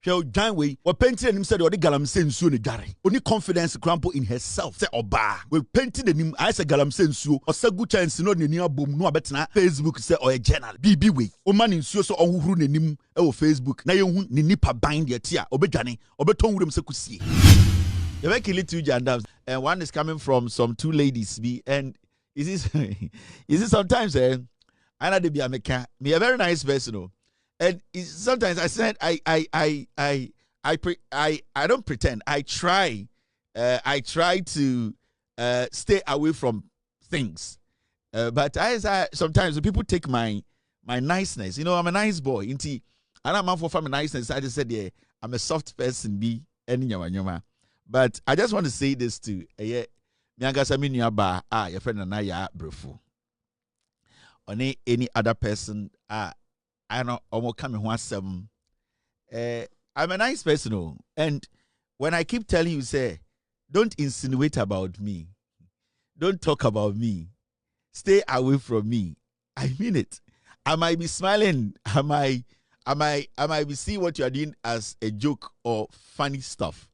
She John way or painting him said or the galamsey nsuo ne dware. Only confidence crampo in herself. Say oba. We painting him I say galamsey nsuo or say good chance no ne nia bom no abetena Facebook say or a journal. BB way. O man nsuo so onhuru nenim e wo Facebook. Na yehu ne nipa bind ye tia obedwane obeton wuram se kusie. You make it two jandams and one is coming from some two ladies be and is this sometimes I know they be me a very nice person, oh. And sometimes I said I don't pretend. I try to stay away from things, but sometimes people take my niceness. You know, I'm a nice boy. And I'm for my niceness. I just said, yeah, I'm a soft person. Be any but I just want to say this to your friend and I brofo. Or any other person, I know almost coming one some. I'm a nice person, and when I keep telling you, say, don't insinuate about me, don't talk about me, stay away from me. I mean it. I might be smiling. I might be seeing what you are doing as a joke or funny stuff.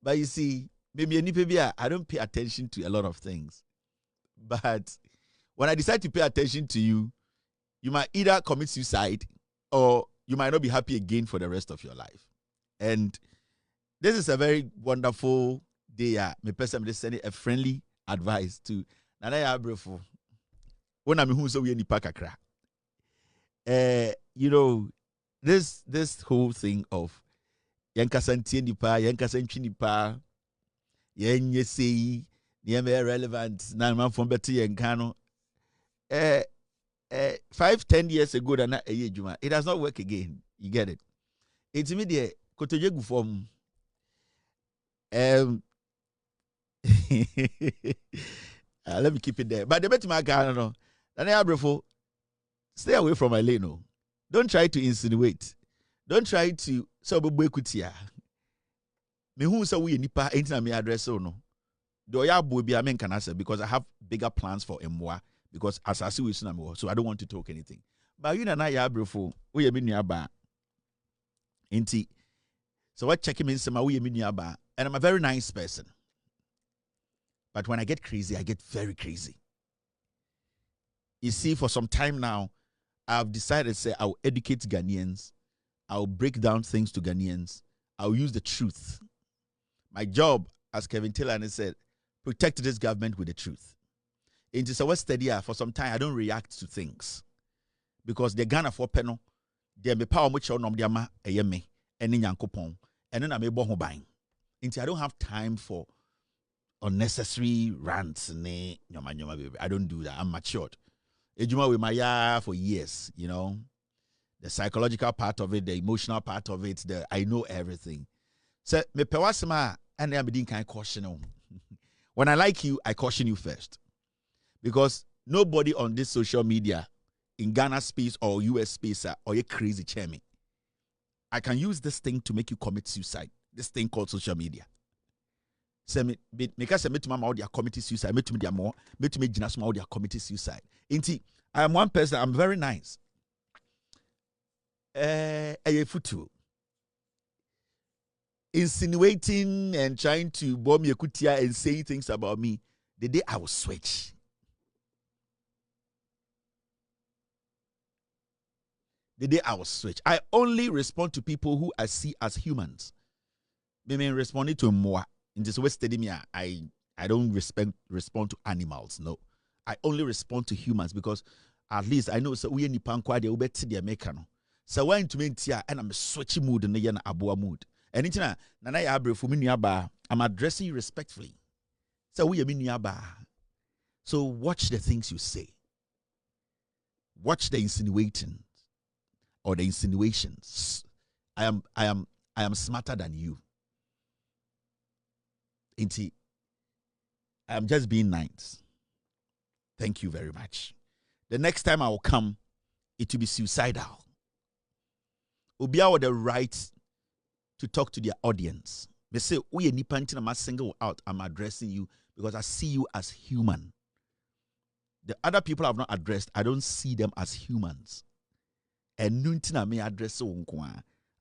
But you see, maybe I don't pay attention to a lot of things. But when I decide to pay attention to you, you might either commit suicide or you might not be happy again for the rest of your life. And this is a very wonderful day. My person is sending a friendly advice to Nana Abrefo. When I'm who so we any pakakra. You know, this whole thing of Yankasanti nipa, Yankasanchi nipa, Yenye say, Yeme relevant, Nan from Betty and Kano. 5-10 years ago, it does not work again. You get it? It's immediate. Kotoyegu form. Let me keep it there. But the better my car, no. Stay away from my lane. No. Don't try to insinuate. Don't try to so be kutia. Me who say we nipa ain't na me address no. Do ya boy be amen can answer because I have bigger plans for Mwa because as I see we so I don't want to talk anything. But you na ya brofo we me nuaba. Inti so what check him in some we me nuaba and I'm a very nice person. But when I get crazy, I get very crazy. You see, for some time now, I've decided to say I'll educate Ghanaians. I'll break down things to Ghanaians. I'll use the truth. My job, as Kevin Tailor said, protect this government with the truth. In this West Stadia, for some time, I don't react to things. Because they're Ghana for penal, they're me power much on them, a yeme, and in Yankopon, and then I'm able to buy. I don't have time for unnecessary rants. I don't do that. I'm matured. Ejuma with my for years, you know. The psychological part of it, the emotional part of it, I know everything. So me pewasema and I'm being kind of caution. When I like you, I caution you first. Because nobody on this social media in Ghana space or US space or you crazy chairman. I can use this thing to make you commit suicide. This thing called social media. So make us admit to my audio committee suicide, make to me their more, make to me generous my audio committee suicide. Inti, I am one person, I'm very nice. Insinuating and trying to bomb me a kutia and say things about me, the day I will switch. The day I will switch. I only respond to people who I see as humans. Me responding to moi. In this West Stadium, I don't respond to animals. No, I only respond to humans because at least I know so we any pankwa de ubeti de mekano. So when to me and I'm switching mood and yana abua mood. And it's na ya abre for me I'm addressing you respectfully. So we are so watch the things you say. Watch the insinuating or the insinuations. I am smarter than you. Inti, I'm just being nice. Thank you very much. The next time I will come, it will be suicidal. Ubia with the right to talk to their audience. They say, "We any panting, I'm single out. I'm addressing you because I see you as human." The other people I've not addressed, I don't see them as humans. And nuntina me address so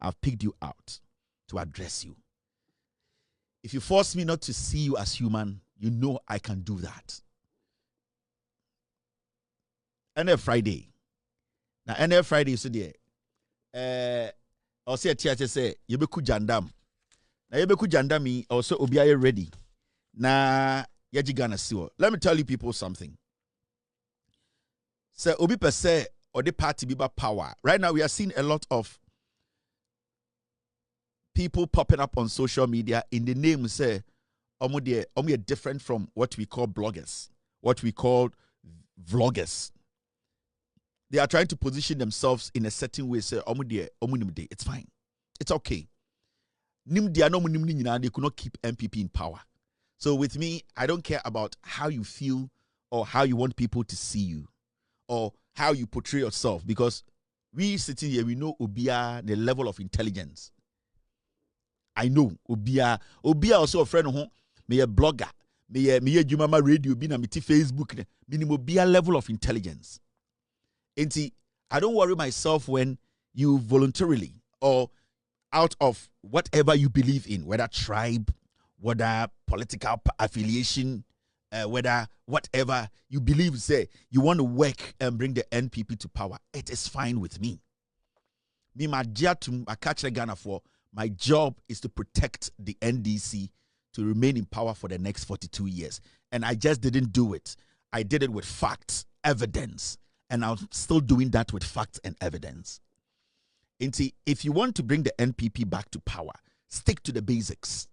I've picked you out to address you. If you force me not to see you as human, you know I can do that. And then Friday. Now, and then Friday, so there. I'll say a theater say, Yebeku Jandam. Now, Yebeku Jandami also Obiaye ready. Na Yajigana Siwo. Let me tell you people something. So, Obi per se, or the party biba power. Right now, we are seeing a lot of people popping up on social media in the name, say, omu different from what we call bloggers, what we call vloggers. They are trying to position themselves in a certain way, say, it's fine. It's okay. They could not keep MPP in power. So with me, I don't care about how you feel or how you want people to see you or how you portray yourself, because we sitting here, we know Obia, the level of intelligence. I know Obia also a friend of me a blogger, me a Jumama radio, be na me Facebook, minimum Obia level of intelligence. And see, I don't worry myself when you voluntarily or out of whatever you believe in, whether tribe, whether political affiliation, whether whatever you believe, say you want to work and bring the NPP to power, it is fine with me. Me my to I catch the Ghana for my job is to protect the NDC to remain in power for the next 42 years. And I just didn't do it. I did it with facts, evidence. And I'm still doing that with facts and evidence. And see, if you want to bring the NPP back to power, stick to the basics.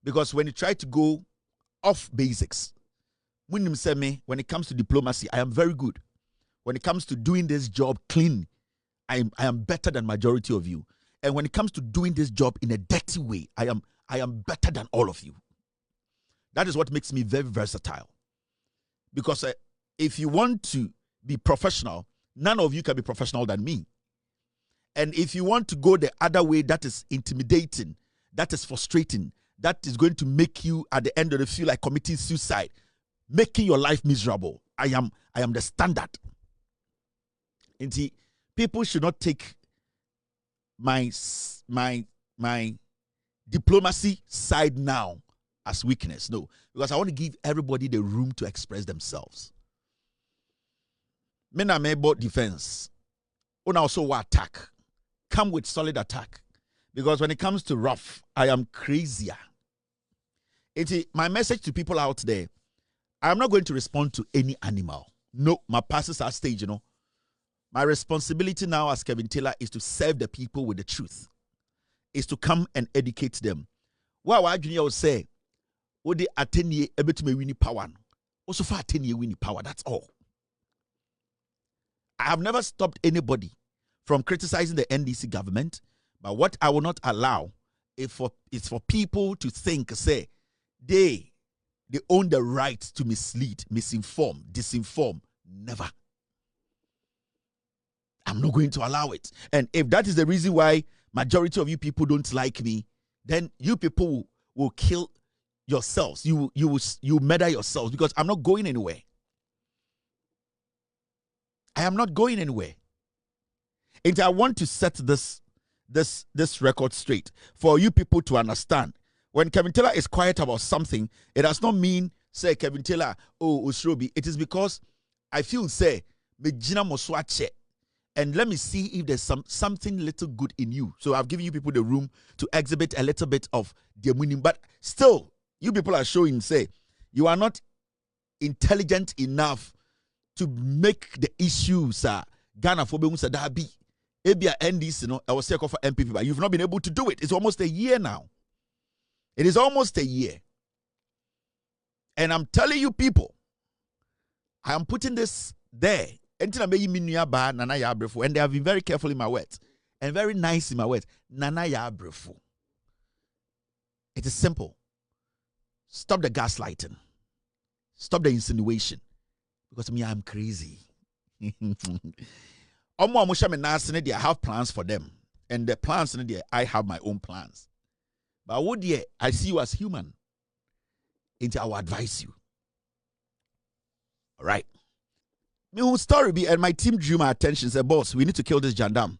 Because when you try to go off basics, when it comes to diplomacy, I am very good. When it comes to doing this job clean, I am better than majority of you. And when it comes to doing this job in a dirty way, I am better than all of you. That is what makes me very versatile. Because if you want to be professional, none of you can be professional than me. And if you want to go the other way, that is intimidating, that is frustrating, that is going to make you at the end of the feel like committing suicide, making your life miserable. I am the standard. And see, people should not take my diplomacy side now as weakness. No, because I want to give everybody the room to express themselves. Men are about defense. Una also attack. Come with solid attack. Because when it comes to rough, I am crazier. My message to people out there, I am not going to respond to any animal. No, my passes are stage, you know. My responsibility now as Kevin Tailor is to serve the people with the truth. Is to come and educate them. What Junior will say, would they attend ye able to win power? Also far attend ye win power. That's all. I have never stopped anybody from criticizing the NDC government, but what I will not allow is for people to think, say, they own the right to mislead, misinform, disinform. Never. I'm not going to allow it. And if that is the reason why majority of you people don't like me, then you people will kill yourselves. You murder yourselves, because I'm not going anywhere. I am not going anywhere. And I want to set this record straight for you people to understand. When Kevin Tailor is quiet about something, it does not mean, say, Kevin Tailor, oh, Usrobi. It is because I feel, say, Mejina Moswache. And let me see if there's something little good in you. So I've given you people the room to exhibit a little bit of their meaning. But still, you people are showing, say, you are not intelligent enough to make the issues Ghana for Dabi. Ebia NDC, I was saying for MPP, but you've not been able to do it. It's almost a year now. It is almost a year. And I'm telling you people, I am putting this there. And they have been very careful in my words and very nice in my words. It is simple. Stop the gaslighting. Stop the insinuation. Because me, I'm crazy. I have plans for them. And the plans, I have my own plans. But I see you as human. And I will advise you. All right. Me whole story be, and my team drew my attention, said, boss, we need to kill this Jandam.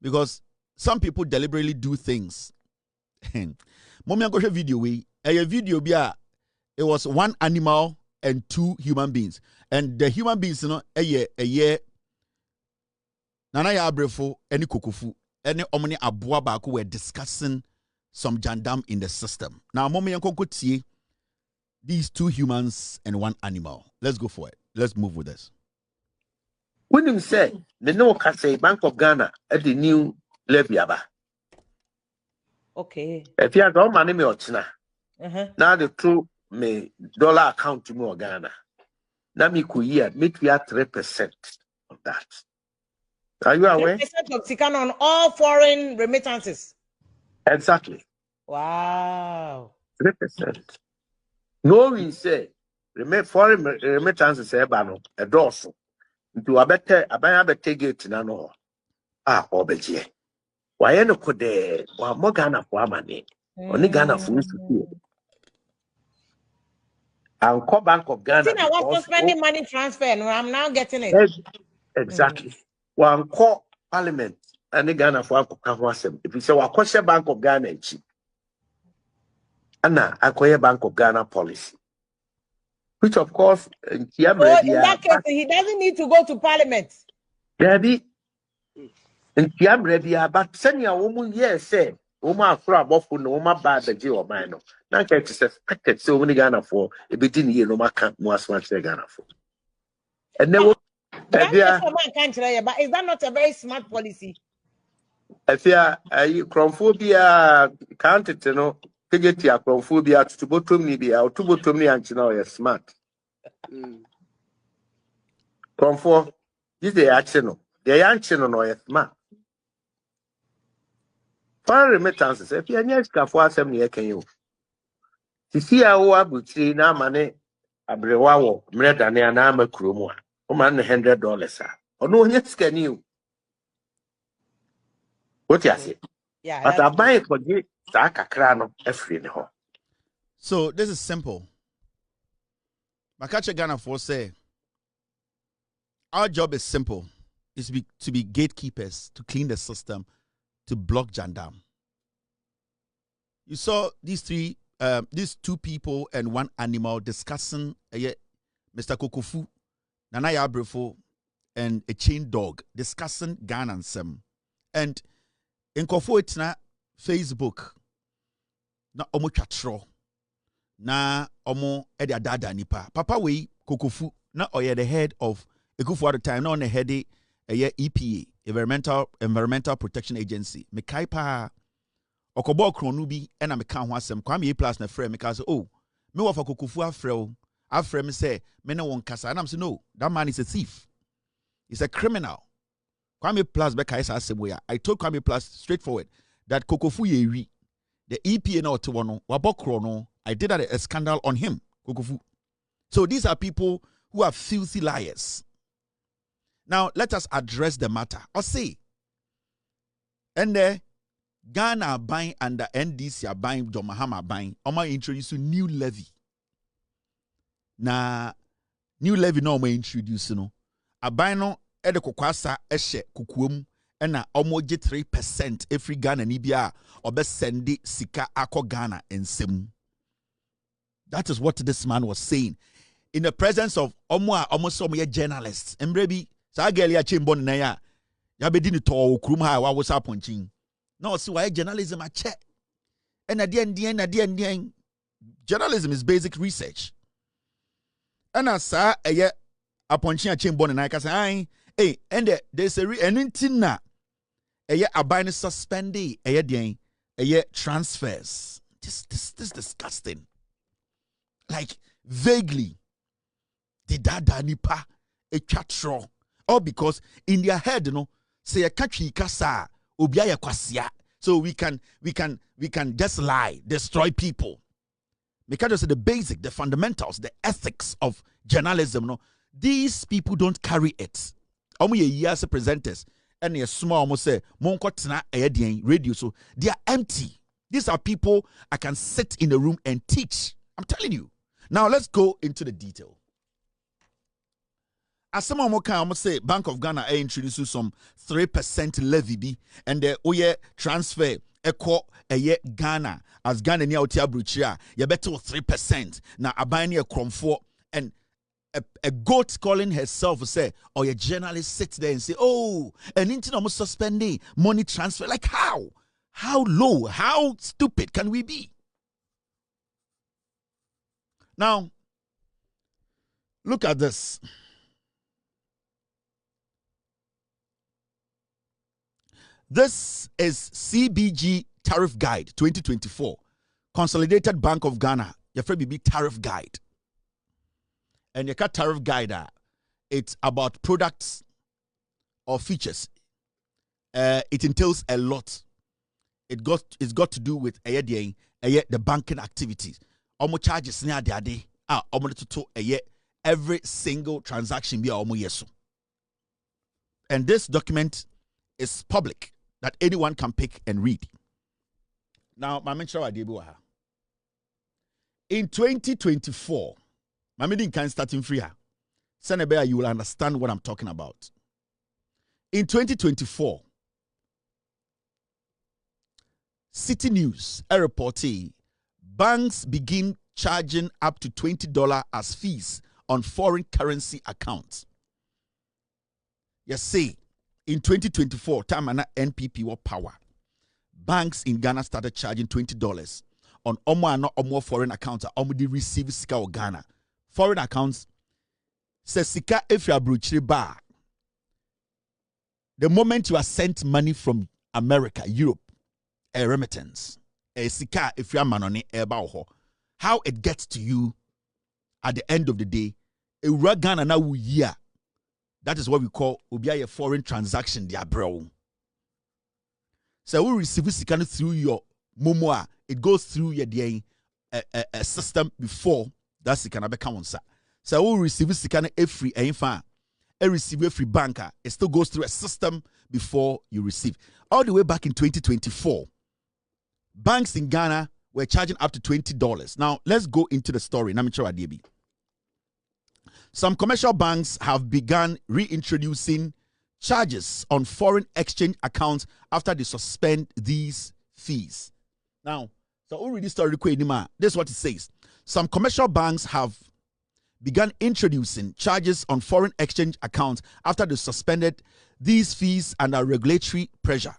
Because some people deliberately do things. Mommy, I video we a video be it was one animal and two human beings. And the human beings, you know, a year Nana ya abrefo any kokofu any omni abua baako were discussing some jandam in the system. Now, mommy and tie these two humans and one animal. Let's go for it. Let's move with this. When you say the no say Bank of Ghana at the new levy aba. Okay. If you are going money me ochina. Now the true me dollar account to more Ghana. Now me could year make we at 3% of that. Are you aware? 3% of Sikan on all foreign remittances. Exactly. Wow. 3%. No, we say foreign remittances a dorsal. Into a better gate na no. Obeje. Why no could de wa mo Ghana for money. Only Ghana for us to and call Bank of Ghana. I was spending money transfer and I'm now getting it. Exactly. One call Parliament and the Ghana for if you say wa Bank of Ghana cheap. Anna, I Bank of Ghana policy. Which of course in that case, he doesn't need to go to Parliament. Maybe in Kiam Redia, but send your woman, yes, say, Oma Fra Bofu, no Oma Bad the Geo Mino. Now, it's expected so many Ghana for a bit in here, no Macan, was much Ghana for. And there was but is that not a very smart policy? I fear chromophobia counted, you know, Pigetia chromophobia to bottom media or to bottom me and you know, you're smart. Chromophobia, this the action. The action on your smart. Foreign remittances, if you're near Scaffold, 7 years can you? To see how I would say now money, a brewawo, Mredane and I'm a crumwa, $100. Or no, yes, can you? What you say? Yeah, but I buy it for you, Saka Crano, every in home. So this is simple. Makacha Ghana for say, our job is simple. Is to be gatekeepers, to clean the system, to block jandam. You saw these two people and one animal discussing Mr. Kokofu, Nana Yabrefo, and a chain dog discussing Ghana and Sem. And in Kofo itna Facebook, na omo chatro, na omo edi adada nipa. Papa we Kokofu, na oye the head of Ekufu at the time, na on the head EPA, Environmental Protection Agency. Me kaipa okobo kronu bi ena me kan ho asem kwa me plus na frɛ me ka say oh me wo fa Kokofu afrɛ me say me ne won kasa and I'm say no, that man is a thief. He's a criminal. Kwame Plus be kai sa asem we I told Kwame Plus straightforward that Kokofu yewi the EPA na otewo no wabokro no I did a scandal on him Kokofu. So these are people who are filthy liars. Now, let us address the matter. Or say, and Ghana buying under NDC are buying, John Mahama buying, Oma introduce a new levy. Na new levy no Oma introduce no. A buy no ede kokwasa eshe kukuum ena Omo je 3% every Ghana nibia obe sendi sika ako Ghana ensem. That is what this man was saying. In the presence of almost some journalists. Mbrebi sa girl ya chimbo na ya bedi ni to okrum ha wa wo sa ponchin na o si why journalism a check and adien journalism is basic research and asa eye aponchin a chimbo na ka say hey and there's a anything na eye abai suspend eye den eye transfers. This disgusting, like vaguely the dada nipa a chatro. All because in their head, you know, say a country kasa obiya kwasia. So we can just lie, destroy people. Because say the basic, the fundamentals, the ethics of journalism, you know, these people don't carry it. Omo ye years presenters and a small almost say monko radio. So they are empty. These are people I can sit in the room and teach. I'm telling you. Now let's go into the detail. as some more can say Bank of Ghana introduce some 3% levy bi and the oye transfer echo a Ghana as Ghana ni outia bruchia you better 3% na abani a cromfo and a goat calling herself say or a journalist sits there and say oh an internet almost suspending money transfer like how low, how stupid can we be? Now look at this. This is CBG Tariff Guide 2024. Consolidated Bank of Ghana. Your friend BB Tariff Guide. And your Tariff Guide, it's about products or features. It entails a lot. It's got to do with the banking activities. Omo charges near the day. Every single transaction be almost yeso. And this document is public, that anyone can pick and read. Now, in 2024, my meeting can start in free. Senebea, you will understand what I'm talking about. In 2024, City News, a reportee, banks begin charging up to $20 as fees on foreign currency accounts. Yes, say, in 2024, time and NPP were power. Banks in Ghana started charging $20 on omo foreign accounts. Omo they receive sika of Ghana. Foreign accounts says sika if you are bruchri bar. The moment you are sent money from America, Europe, a remittance, a sika if you are manoni eba how it gets to you at the end of the day, a Ghana na wu year. That is what we call a foreign transaction, dear bro. So we receive sikana through your momoa. It goes through your a system before that sikana becomes. So we receive sikana every receive every banker. It still goes through a system before you receive. All the way back in 2024, banks in Ghana were charging up to $20. Now let's go into the story. Some commercial banks have begun reintroducing charges on foreign exchange accounts after they suspend these fees. Now, so already story this is what it says. Some commercial banks have begun introducing charges on foreign exchange accounts after they suspended these fees under regulatory pressure.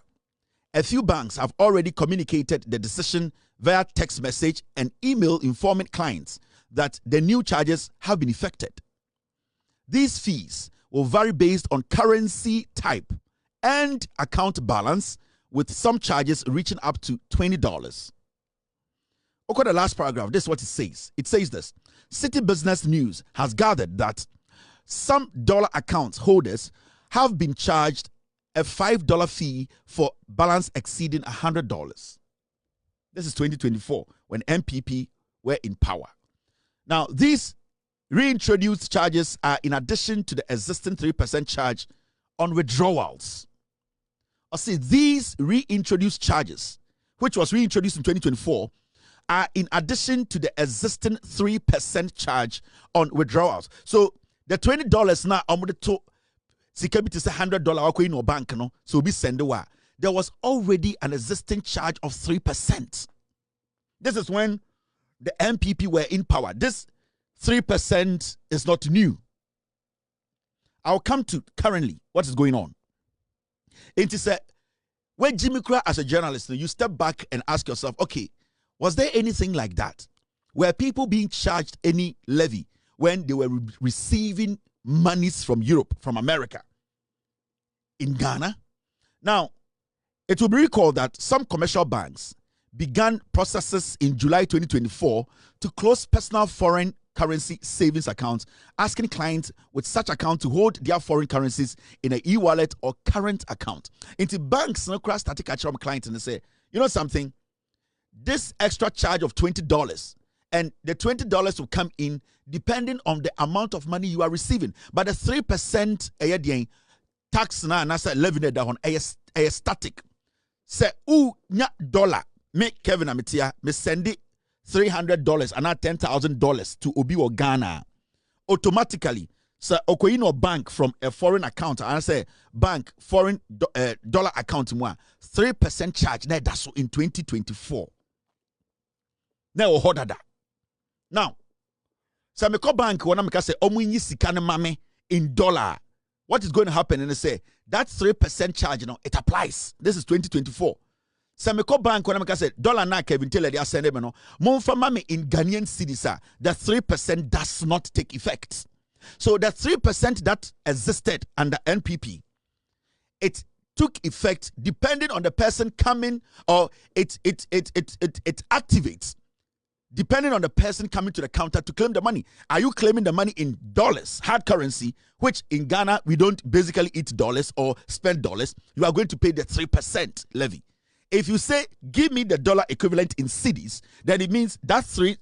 A few banks have already communicated the decision via text message and email informing clients that the new charges have been effected. These fees will vary based on currency type and account balance, with some charges reaching up to $20. Look at the last paragraph. This is what it says. It says this. City Business News has gathered that some dollar account holders have been charged a $5 fee for balance exceeding $100. This is 2024 when MPP were in power. Now, these reintroduced charges are in addition to the existing 3% charge on withdrawals. I see these reintroduced charges, which was reintroduced in 2024, are in addition to the existing 3% charge on withdrawals. So the $20 now I'm going to security say $100 in bank no, so we send the there was already an existing charge of 3%. This is when the MPP were in power. This 3% is not new. I'll come to currently what is going on. It is when Jimmy Cra as a journalist, you step back and ask yourself, okay, was there anything like that? Were people being charged any levy when they were receiving monies from Europe, from America, in Ghana? Now, it will be recalled that some commercial banks began processes in July 2024 to close personal foreign currency savings accounts, asking clients with such account to hold their foreign currencies in an e-wallet or current account. Into banks, no cross static catch from clients and they say, you know something, this extra charge of $20 and the $20 will come in depending on the amount of money you are receiving. But the 3% tax na nasa levy on a static. Say, nya dollar, make Kevin Amitia, me send it $300 and not $10,000 to Obi or Ghana. Automatically, So okoyino bank from a foreign account, I say bank foreign dollar account more 3% charge. Now that's in 2024. Now hold that. Now, so me call bank when I say omunyi sikane mame in dollar. What is going to happen? And they say that 3% charge, it applies. This is 2024. So me call bank when I say dollar na Kevin Tailor they are sending me no. Monfa mame in Ghanaian cedis, the 3% does not take effect. So the 3% that existed under NPP, it took effect depending on the person coming, or it activates depending on the person coming to the counter to claim the money. Are you claiming the money in dollars, hard currency, which in Ghana we don't basically eat dollars or spend dollars? You are going to pay the 3% levy. If you say, give me the dollar equivalent in cedis, then it means that 3%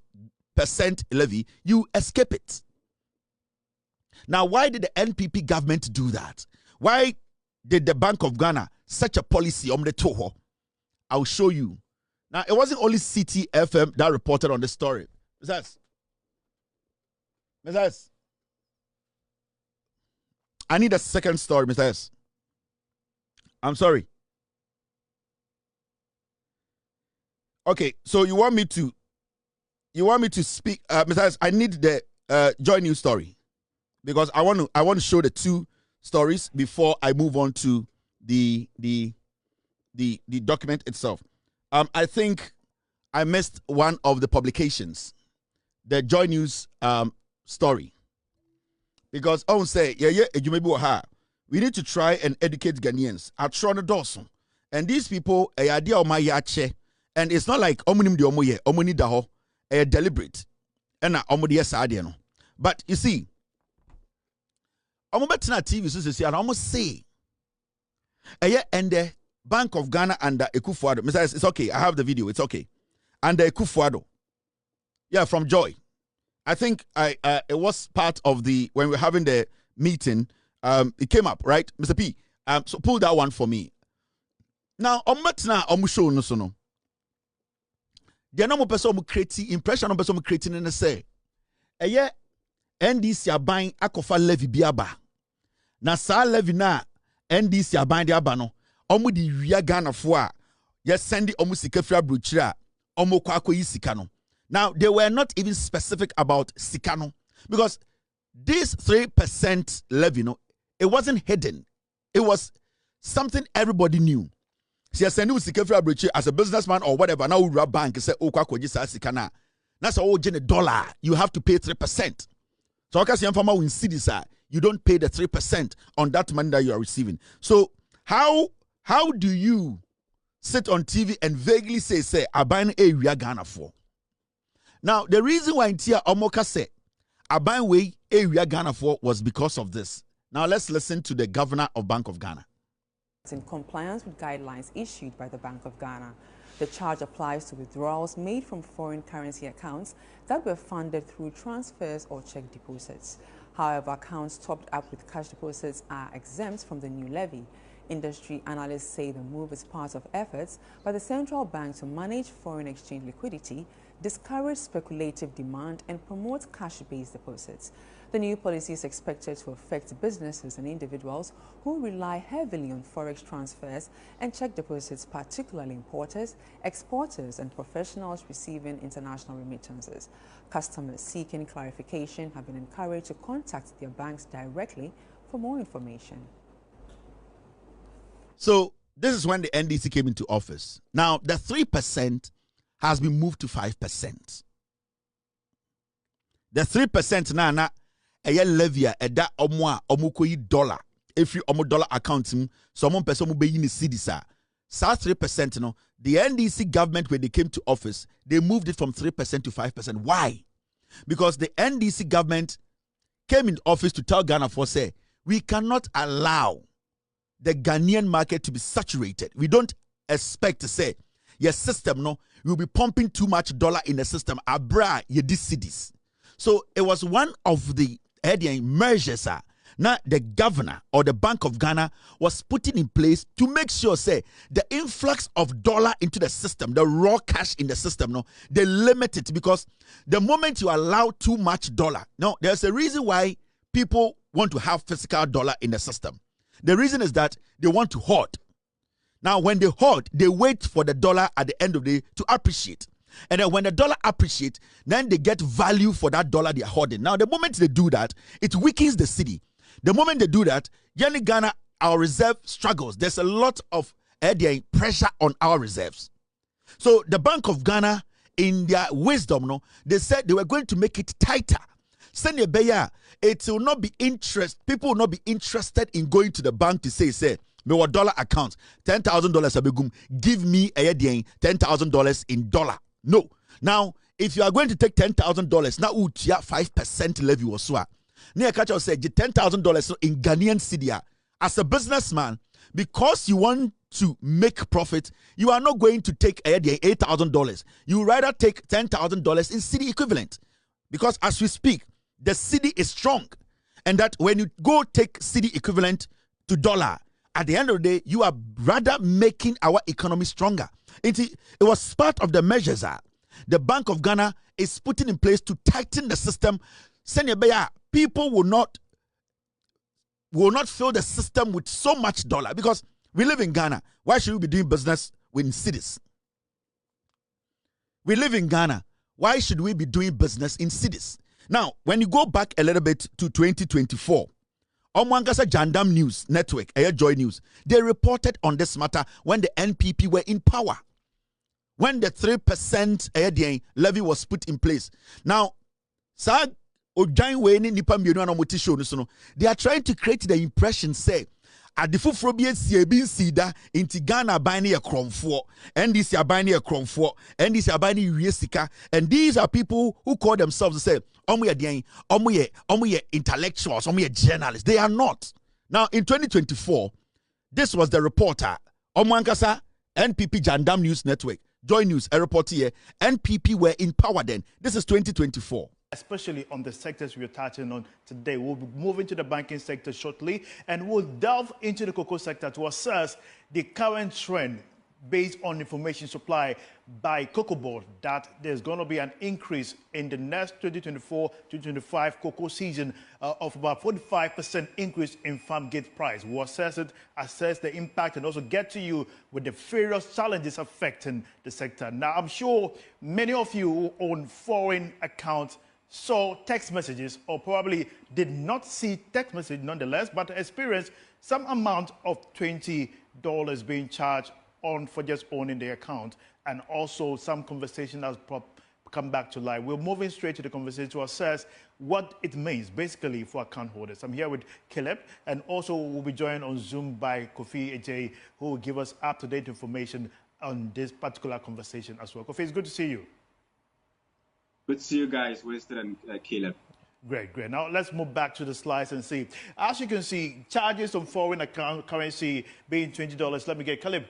levy, you escape it. Now, why did the NPP government do that? Why did the Bank of Ghana such a policy on the Toho? I'll show you. Now, it wasn't only CTFM that reported on this story. Mrs. I need a second story, Mrs. I'm sorry. Okay, so you want me to speak, Mrs. I need the Joy News story because I want to show the two stories before I move on to the document itself. I think I missed one of the publications, the Joy News story. Because I will say, we need to try and educate Ghanaians. I try to do so. And these people, idea of my yache, and it's not like omunim di omoye, omuni daho, deliberate. And omudi yes no. But you see, omubetina TV so and almost say, and the Bank of Ghana under Ekufuado. Mr. It's okay. I have the video. It's okay. Under Ekufuado. Yeah, from Joy. I think it was part of when we were having the meeting. It came up, right? Mr. P. So pull that one for me. Now, show no so no. The no person create impression on person creating and say, NDC are buying akofa levy biaba. Na sa levy na NDC are buying the abano. Omu di wia Ghana fo a yes sendi omu sika fra brochira omu kwa akoyi sika no. Now they were not even specific about sika no because this 3% levy no, it wasn't hidden. It was something everybody knew. Si sendi sika fra brochira as a businessman or whatever, now we bank say o kwa akoyi sika na. That's all $1, you have to pay 3%. So okasi yamfama win cedis, you don't pay the 3% on that money that you are receiving. So how do you sit on TV and vaguely say, Aban a we are Ghana for? Now, the reason why Intia Omoka say, Aban way a we are Ghana for was because of this. Now, let's listen to the governor of Bank of Ghana. It's in compliance with guidelines issued by the Bank of Ghana. The charge applies to withdrawals made from foreign currency accounts that were funded through transfers or check deposits. However, accounts topped up with cash deposits are exempt from the new levy. Industry analysts say the move is part of efforts by the central bank to manage foreign exchange liquidity, discourage speculative demand, and promote cash-based deposits. The new policy is expected to affect businesses and individuals who rely heavily on forex transfers and check deposits, particularly importers, exporters, and professionals receiving international remittances. Customers seeking clarification have been encouraged to contact their banks directly for more information. So this is when the NDC came into office. Now, the 3% has been moved to 5%. The 3% na a levy da omukoyi dollar. If you dollar account, so one person be in the cedis. So 3% no. The NDC government, when they came to office, they moved it from 3% to 5%. Why? Because the NDC government came in office to tell Ghana for say, we cannot allow the Ghanaian market to be saturated. We don't expect to say, your system, no, you'll be pumping too much dollar in the system. Abra, ye cities. So it was one of the measures now the governor or the Bank of Ghana was putting in place to make sure, say, the influx of dollar into the system, the raw cash in the system, no, they limit it because the moment you allow too much dollar, no, there's a reason why people want to have physical dollar in the system. The reason is that they want to hoard. Now, when they hoard, they wait for the dollar at the end of the day to appreciate. And then when the dollar appreciates, then they get value for that dollar they are hoarding. Now, the moment they do that, it weakens the city. The moment they do that, Ghana, our reserve struggles. There's a lot of pressure on our reserves. So the Bank of Ghana, in their wisdom, they said they were going to make it tighter. It will not be people will not be interested in going to the bank to say, my dollar account, $10,000 give me $10,000 in dollar. No. Now, if you are going to take $10,000, now 5% levy or so. Near catcher said $10,000 in Ghanaian cedi. As a businessman, because you want to make profit, you are not going to take $8,000. You rather take $10,000 in cedi equivalent. Because as we speak, the cedi is strong. And that when you go take cedi equivalent to dollar, at the end of the day, you are rather making our economy stronger. It was part of the measures the Bank of Ghana is putting in place to tighten the system. People will not fill the system with so much dollar because we live in Ghana. Why should we be doing business with cities? We live in Ghana. Why should we be doing business in cities? Now, when you go back a little bit to 2024, Omwangasa Jandam News Network, Joy News, they reported on this matter when the NPP were in power. When the 3% levy was put in place. Now, they are trying to create the impression, say, Adifu Frobia Siebin Sida, inti Ghana buying a cromfo, and this are buying a cromfo, and this are buying Riesika, and these are people who call themselves, say, Omuye intellectuals, Omuye journalists. They are not. Now, in 2024, this was the reporter, Omwankasa, NPP Jandam News Network, Joy News, a reporter here, NPP were in power then. This is 2024. Especially on the sectors we're touching on today. We'll be moving to the banking sector shortly, and we'll delve into the cocoa sector to assess the current trend based on information supplied by Cocoa Board that there's going to be an increase in the next 2024-2025 cocoa season of about 45% increase in farm gate price. We'll assess it, assess the impact, and also get to you with the various challenges affecting the sector. Now, I'm sure many of you who own foreign accounts saw text messages or probably did not see text message nonetheless, but experienced some amount of $20 being charged on for just owning the account, and also some conversation has come back to life. We're moving straight to the conversation to assess what it means basically for account holders. I'm here with Caleb, and also we'll be joined on Zoom by Kofi Ejay, who will give us up-to-date information on this particular conversation as well. Kofi, it's good to see you. Good to see you guys, Winston and Caleb. Great, great. Now let's move back to the slides and see. As you can see, charges on foreign account currency being $20. Let me get Caleb.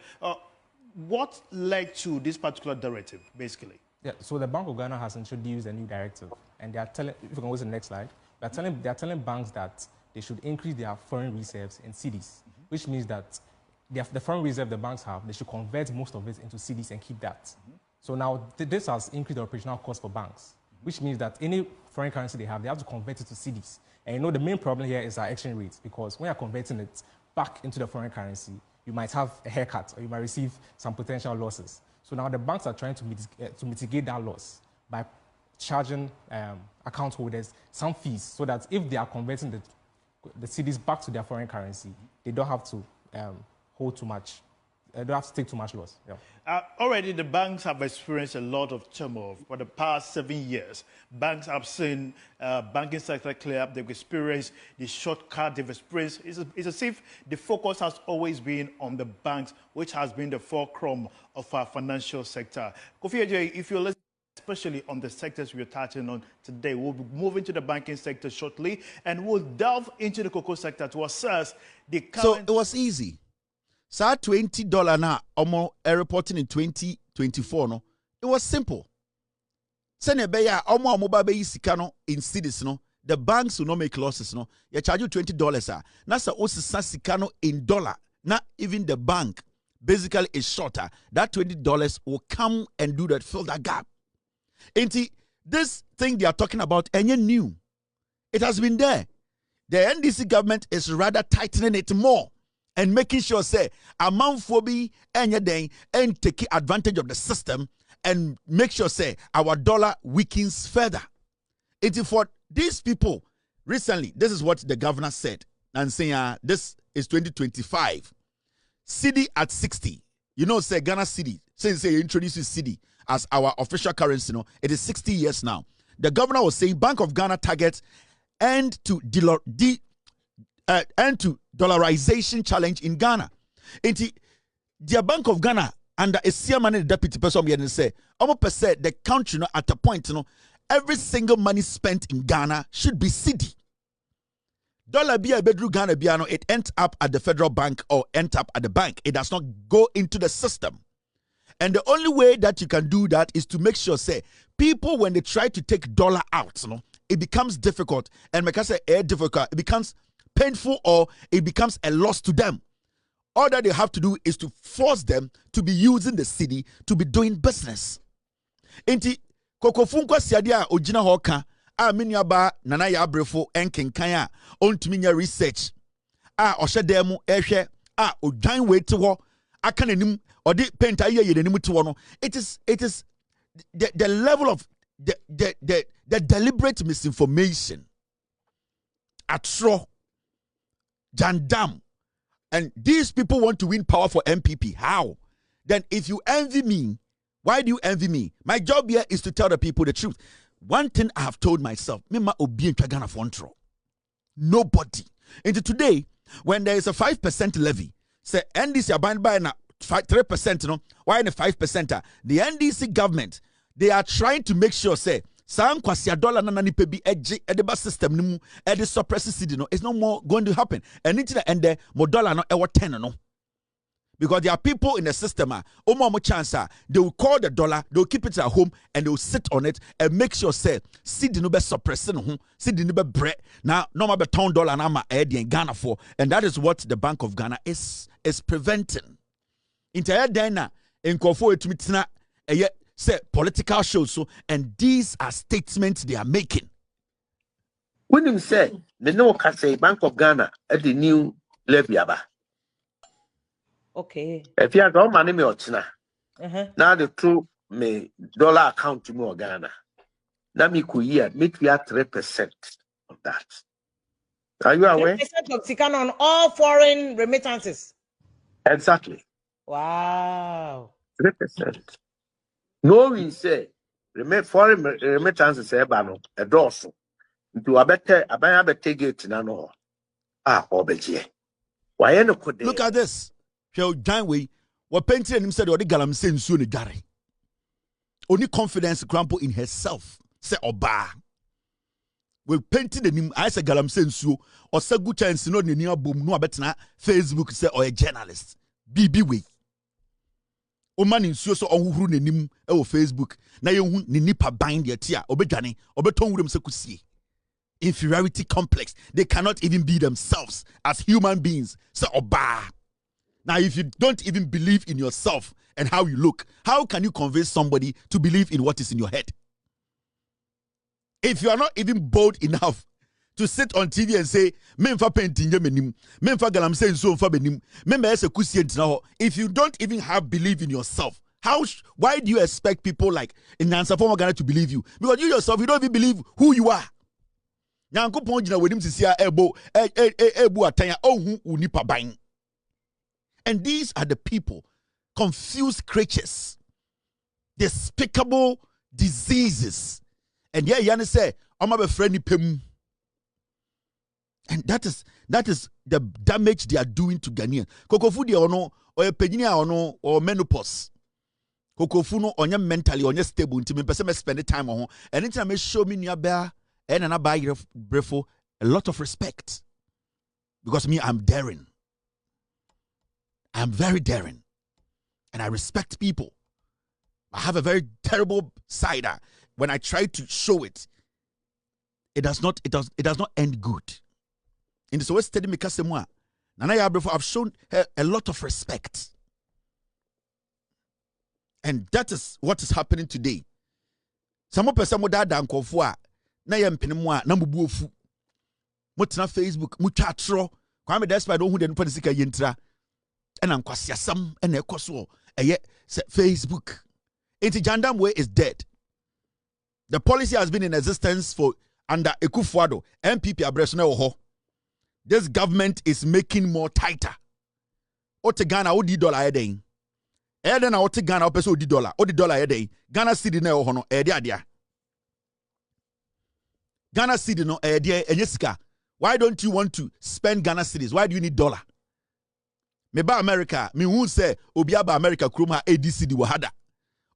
What led to this particular directive, basically? Yeah, so the Bank of Ghana has introduced a new directive, and they are telling, if you can go to the next slide, they are telling banks that they should increase their foreign reserves in cedis, which means that the foreign reserve the banks have, they should convert most of it into cedis and keep that. So now this has increased the operational cost for banks, which means that any foreign currency they have to convert it to cedis. And you know the main problem here is our exchange rates, because when you're converting it back into the foreign currency, you might have a haircut or you might receive some potential losses. So now the banks are trying to mitigate that loss by charging account holders some fees, so that if they are converting the cedis back to their foreign currency, they don't have to hold too much. They don't have to take too much loss. Yeah. Already the banks have experienced a lot of turmoil for the past 7 years. Banks have seen banking sector clear up. They've experienced the shortcut. They've experienced. It's as if the focus has always been on the banks, which has been the fulcrum of our financial sector. Kofi Ejay, if you're listening, especially on the sectors we're touching on today, we'll be moving to the banking sector shortly, and we'll delve into the cocoa sector to assess the current... So it was easy. So $20 now, reporting in 2024, no, it was simple. Send a beya, in cities, no, the banks will not make losses, no. You charge you $20, Nasa also sikano in dollar. Not even the bank basically is shorter. That $20 will come and do that, fill that gap. And this thing they are talking about, and you new. It has been there. the NDC government is rather tightening it more and making sure, say, amount for be any day and take advantage of the system and make sure, say, our dollar weakens further. It is for these people. Recently, this is what the governor said, and saying this is 2025. Cedi at 60. You know, say Ghana cedi, since they introduced cedi as our official currency, it is 60 years now. The governor was saying Bank of Ghana targets end to dollarization challenge in Ghana. The Bank of Ghana under a chairman and deputy person say, almost said the country at a point, every single money spent in Ghana should be cedi. Dollar bia bedru Ghana biano, it ends up at the federal bank or ends up at the bank. It does not go into the system. And the only way that you can do that is to make sure, say, people when they try to take dollar out, it becomes difficult. And because it's difficult, it becomes painful or it becomes a loss to them. All that they have to do is to force them to be using the cedi to be doing business. Inti kokofunko siadia ojina hoka a minyaba nana ya abrefo enkenkan a ontumi nya research a ohye demu ehwe a odwan wait ho aka nanim odi paint aye ye nanim to no. It is the level of the deliberate misinformation atro jandam, and these people want to win power for MPP. How? Then if you envy me, why do you envy me? My job here is to tell the people the truth. One thing I have told myself, nobody. Into today, when there is a 5% levy, say NDC are buying by 3%, why in a 5%? The NDC government, they are trying to make sure, say, some kwasia dollar na ni pebi edeba system nimu edi suppress cedi it's no more going to happen. And into and the more dollar no ewa 10 no. Because there are people in the system, chance, they will call the dollar, they will keep it at home, and they will sit on it and make sure, say, cedi no be suppressing, cedi no be bread. Now, no more $10 na ma in Ghana for, and that is what the Bank of Ghana is preventing. Entire Dana in Kofo etumitina say political shows, so and these are statements they are making. When you say the no can say Bank of Ghana at the new levy aba. Okay. If you have no money me ochina. Now the true me dollar account to me Ghana. Now me could year make we at 3% of that. Are you aware? 3% of Tikan on all foreign remittances. Exactly. Wow. 3%. No, we say foreign remittances say bano a dorsal. Into a better take it no. Obeje. Why no could look at this? Shall Janway were painting him said or the galam saying soon gary. Only confidence crumple in herself. Say oba. We painted the name I say galam saying so or say good chance no near boom no better Facebook say or a journalist. BB way. O man in so on nim e Facebook na ye hu ni nipa bind ye tia obedwane obeton wurem se kusie. Inferiority complex. They cannot even be themselves as human beings. So oba. Now if you don't even believe in yourself and how you look, how can you convince somebody to believe in what is in your head? If you are not even bold enough to sit on TV and say, "Memfa painting menim, memfa galam saying so mfa benim, memba ese kusie ntina." If you don't even have belief in yourself, why do you expect people like in Nansa former Ghana to believe you? Because you yourself, you don't even believe who you are. Nyankopon jina wedim sisia ebu atanya ohu unipa bain. And these are the people, confused creatures, despicable diseases. And yeah, Yana say, "I'm a friendly pem." And that is the damage they are doing to Ghanaians. Kokofu di ono or a pejinia ono or menopause. Kokofu no onye mentally onye stable until me person spend the time on. And anytime me show me near bear and an buy brefo a lot of respect. Because me, I'm daring. I'm very daring. And I respect people. I have a very terrible side. When I try to show it, it does not end good. In this way, steady me kasemwa. Nana Yabrefo, I've shown her a lot of respect. And that is what is happening today. Some person would die down kofua. Na yempinimwa na mubuofu. mutena Facebook mutwa atro kwame despite don't who the nipa sika yentra and ankwasiasam and ekoso Facebook. Jandam way is dead. The policy has been in existence for under Ekufuado, MPP Abresone Oho. This government is making more tighter. Ote Ghana odi dollar eden. Eden na ote Ghana opeso odi dollar eden. Ghana cedi na oho no adia. Ghana cedi no enyesika. Why don't you want to spend Ghana cedis? Why do you need dollar? Me ba America, me who say obi aba America kroma ADCD wahada.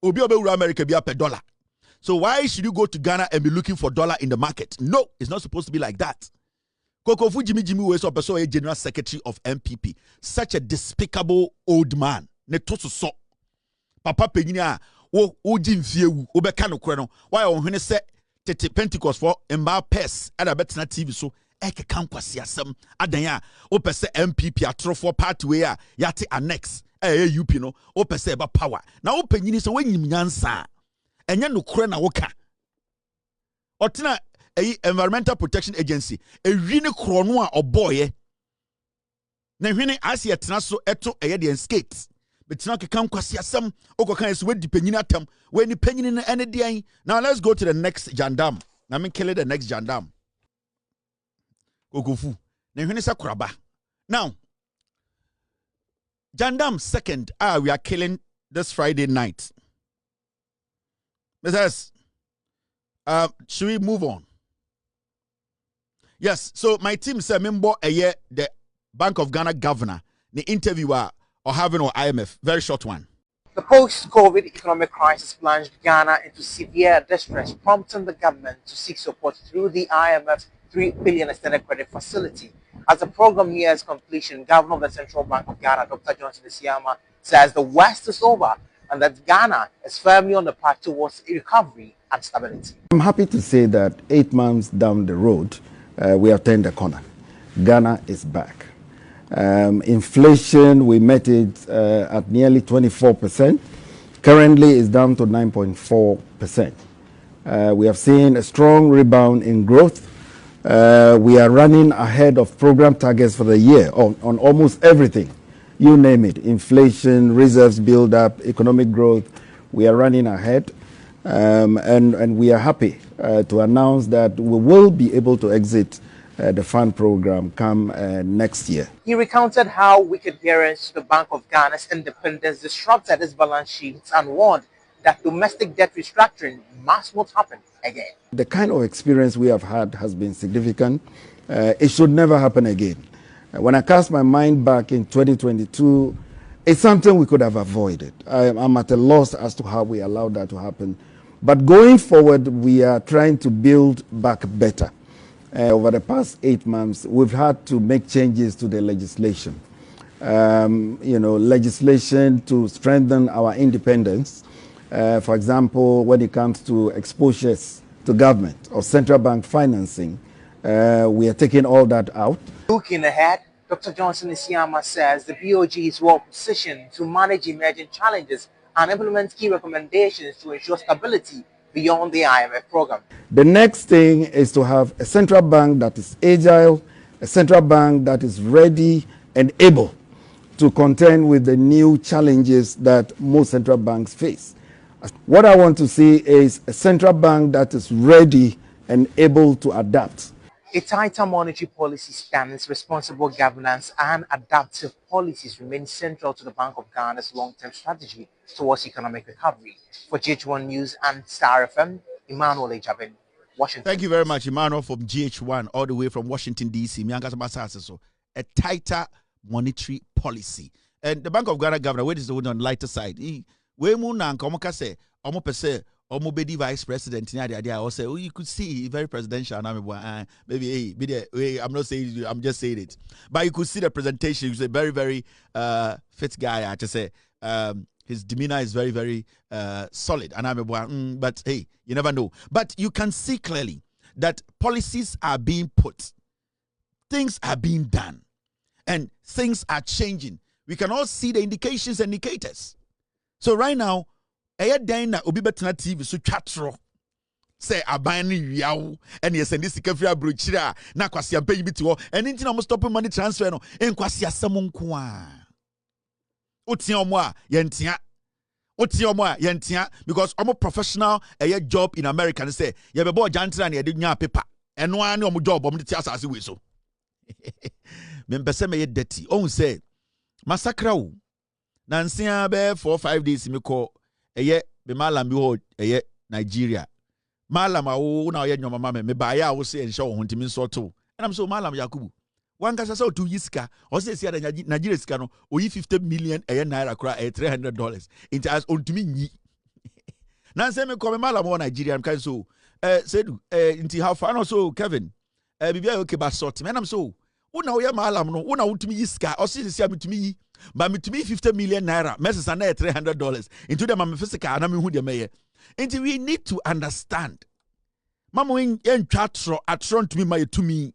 Obi obe America be per dollar. So why should you go to Ghana and be looking for dollar in the market? No, it's not supposed to be like that. Kokofu Jimmy was a general secretary of MPP. Such a despicable old man. Ne toso so. Papa Peginia, o Jim Fiu, Obekano Creno. Why on when say Tete Pentecost for Mba Pes at a better TV so Eke Kamkwasiasem Adanya, Opese MPP Atrofo Pathway, Yati Annex, UP no, Opese about power. Now open you so when you nyansa. Enya no kure na woka otina environmental protection agency ehwini kro no a oboye na hwini asia tena so eto de skate betina kekan kwase asem okokan ese wedi panyina atam we ni panyini no ene dian. Now let's go to the next jandam. Na me kill the next jandam kokofu na hwini sa kuraba. Now jandam second we are killing this Friday night. Mrs. Should we move on? Yes, so my team said, member the Bank of Ghana governor, the interviewer or having or IMF, very short one. The post-COVID economic crisis plunged Ghana into severe distress, prompting the government to seek support through the IMF $3 billion extended credit facility. As the program nears completion, Governor of the Central Bank of Ghana, Dr. Johnson Isiama, says the worst is over and that Ghana is firmly on the path towards recovery and stability. I'm happy to say that 8 months down the road, we have turned the corner. Ghana is back. Inflation, we met it at nearly 24%. Currently, it's down to 9.4%. We have seen a strong rebound in growth. We are running ahead of program targets for the year on almost everything. You name it, inflation, reserves build-up, economic growth, we are running ahead. And we are happy to announce that we will be able to exit the fund program come next year. He recounted how wicked adherence to the Bank of Ghana's independence disrupted its balance sheets and warned that domestic debt restructuring must not happen again. The kind of experience we have had has been significant. It should never happen again. When I cast my mind back in 2022, it's something we could have avoided. I'm at a loss as to how we allowed that to happen. But going forward, we are trying to build back better. Over the past 8 months, we've had to make changes to the legislation. Legislation to strengthen our independence. For example, when it comes to exposures to government or central bank financing, we are taking all that out. Looking ahead, Dr. Johnson Isiama says the BOG is well positioned to manage emerging challenges and implement key recommendations to ensure stability beyond the IMF program. The next thing is to have a central bank that is agile, a central bank that is ready and able to contend with the new challenges that most central banks face. What I want to see is a central bank that is ready and able to adapt. A tighter monetary policy stance, responsible governance, and adaptive policies remain central to the Bank of Ghana's long-term strategy towards economic recovery. For GH1 News and Star FM, Emmanuel Ejabin, Washington. Thank you very much, Emmanuel, from GH1, all the way from Washington, D.C. A tighter monetary policy. And the Bank of Ghana governor, where is the one on the lighter side? Omobedi vice president also you could see very presidential maybe I'm not saying I'm just saying it, but you could see the presentation. He's a very, very fit guy. I have to say his demeanor is very, very solid, and but hey, you never know. But you can see clearly that policies are being put, things are being done, and things are changing. We can all see the indications and indicators. So right now, obi betena TV so twatro say aban ni wiawo ene ye send sika firi abrochira na kwase ampa yi biti ho ene ntina mo stop money transfer no enkwase asem nko a otia omo a yentia because omo professional job in America say ye be bo jantra na ye de nya paper eno an omo job omo de asase we so me mpese me ye dirty on say massacre o na nsia be 4-5 days me call be malam bi ho Nigeria malam awo na ye nyoma mama me ba ya wo say enhye wo hontimi nso to and I'm so malam Yakubu one kasa say 2 yiska o say sia Nigeria sika no o yi 50 million naira kura $300 into as ontumi nyi na say me call me malam wo Nigeria kan so sedu into how far no so Kevin bibia okay ba sort me am so una wo ye malam no una wotumi yiska o say sia metumi yi but metumi 50 million naira mesesa na $300 into them am physical na me hu de meye into we need to understand mama en twatro atro ntumi ma yetumi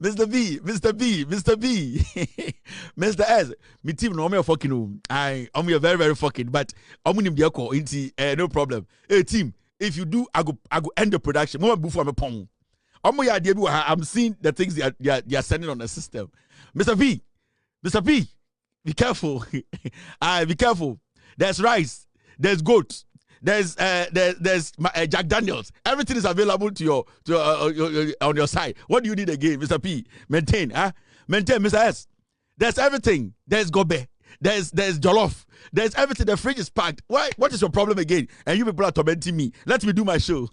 Mr. B, Mr. S, me team no me fucking I'm very very fucking, but I'm nim the call into no problem. Hey team, if you do, I go end the production. More before me pong. I'm seeing the things they are sending on the system. Mr. B, be careful. Be careful. There's rice, there's goat. There's Jack Daniels. Everything is available to your on your side. What do you need again, Mr. P? Maintain, maintain, Mr. S. There's everything. There's gobe. There's jollof. There's everything. The fridge is packed. Why? What is your problem again? And you people are tormenting me. Let me do my show.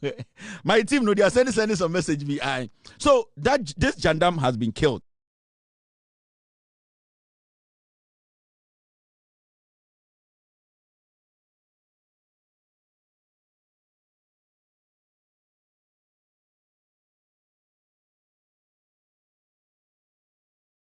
My team, no, they are sending some message me. So this Jandam has been killed.